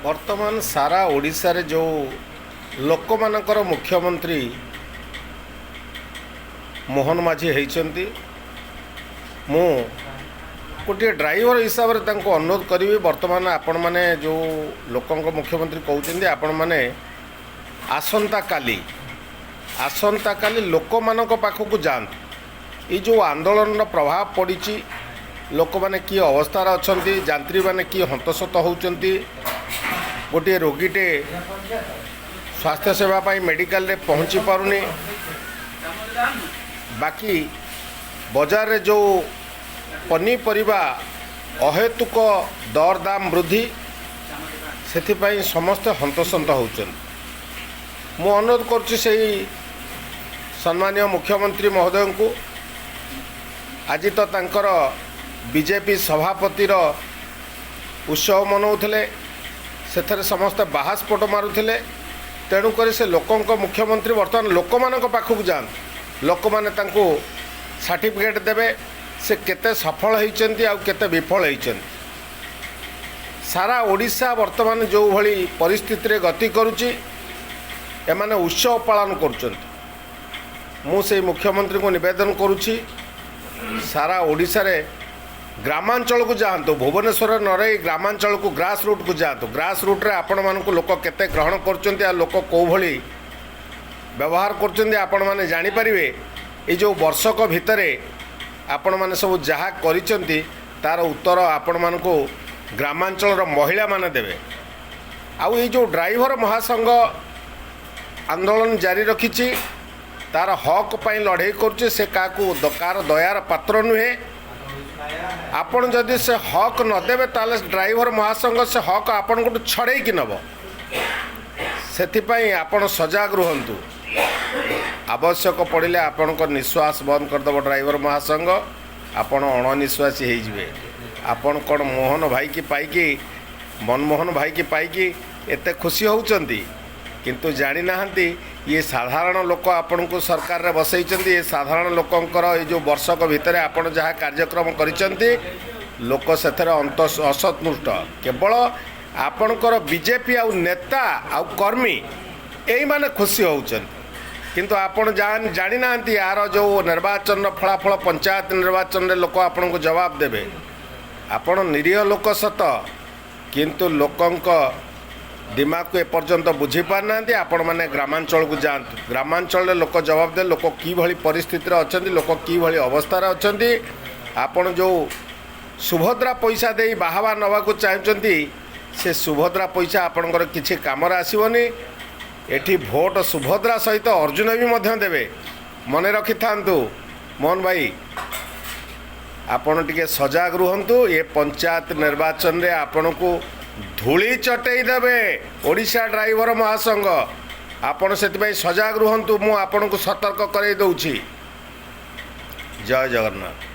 वर्तमान सारा ओडिशा रे जो लोक मानकर मुख्यमंत्री मोहन माझी होती मु गोटे ड्राइवर हिसाब से अनुरोध करी वर्तमान आपण मैंने जो लोक मुख्यमंत्री कहते आपण मैंने आसंता काली लोक मान पाखक जातु ये जो आंदोलन प्रभाव पड़ी लोक मैंने कि अवस्थार अच्छा जात्री मैंने कि हंतसत होती गोटे रोगीटे स्वास्थ्य सेवा पाई मेडिकल रे पहुँची पारुनी बाकी बजार रे जो पनीपरिबा अहेतुक दरदाम वृद्धि से समस्त हंतसंत होचन मु अनुरोध करुच्ची से सम्मानीय मुख्यमंत्री महोदय को आज तो तांकर बीजेपी सभापतिर उत्सव मनाउथिले से समस्त बाहास्फोट मारुथिले तेणुक से लोक मुख्यमंत्री बर्तमान लोक मान पाखक जात लोक मैंने सर्टिफिकेट देवे से केते सफल होती आ केते विफल होती सारा ओडिशा वर्तमान जो भली परिस्थिति रे गति करुच्ची एमाने उत्सव पालन करुछंती से मुख्यमंत्री को निवेदन करुच्ची सारा ओडिशा रे ग्रामांचल को जातु भुवनेश्वर न रही ग्रामांचल को ग्रास रूट को जातु ग्रास रूट रे आपण मानक लोक केते ग्रहण करछंती आ लोक को भली व्यवहार करछंती आपण माने जानि परिबे ए जो वर्षक भितरे आपण माने सब जहा करिछंती तार उत्तर आपण मानक ग्रामांचल रो महिला माने देबे आउ ये जो ड्राइवर महासंघ आंदोलन जारी रखिछि तार हक पई लड़ाई करछे से काकू कार दयार पात्र नुहे आपण जदि से हक नदेवे ताले ड्राइवर महासंघ से हक आपण को छड़े कि नब से आपण सजग रुहतु आवश्यक पड़े आपण निश्वास बंद करदेव ड्राइवर महासंघ आपण अणनिश्वासी होइजिवे आपण कौन मोहन भाई की पाइकी मनमोहन भाई की पाइकी एते खुशी होउचंती किंतु जानी नाहंती ये साधारण लोक आपण को सरकार रे बसैचंती ये साधारण लोकंकर ये जो वर्षक भितर आपण जहाँ कार्यक्रम करिसंती लोक सेथरे असंतुष्ट केवल आपणकर बीजेपी आउ नेता आउ कर्मी यही माने खुशी होउचंती किंतु आपण जानी नाहंती यार जो निर्वाचन फलाफल पंचायत निर्वाचन रे लोक आपण को जवाब देबे आपण निरीह लोक सत किंतु लोकंक दिमाग को एपर्यंत बुझी पारना आपण मैंने ग्रामांचल को जातु ग्रामांचल लोक जवाब दे लोक कि भली परिस्थिति अच्छा लोक कि भली अवस्थार अच्छा आपण जो सुभद्रा पैसा दे बाहावा नवा को चाहते से सुभद्रा पैसा आपणकर किसी काम आसवनी एठी भोट सुभद्रा सहित अर्जुन भी मध्य देवे मन रखि थांतु मोहन भाई आपण टिके सजग रुहंतु ये पंचायत निर्वाचन रे आपण को धूली चटई देवे ओडिशा ड्राइवर महासंघ आपण से सजग रुहंतु मु आपण को सतर्क करई दउछि जय जगन्नाथ।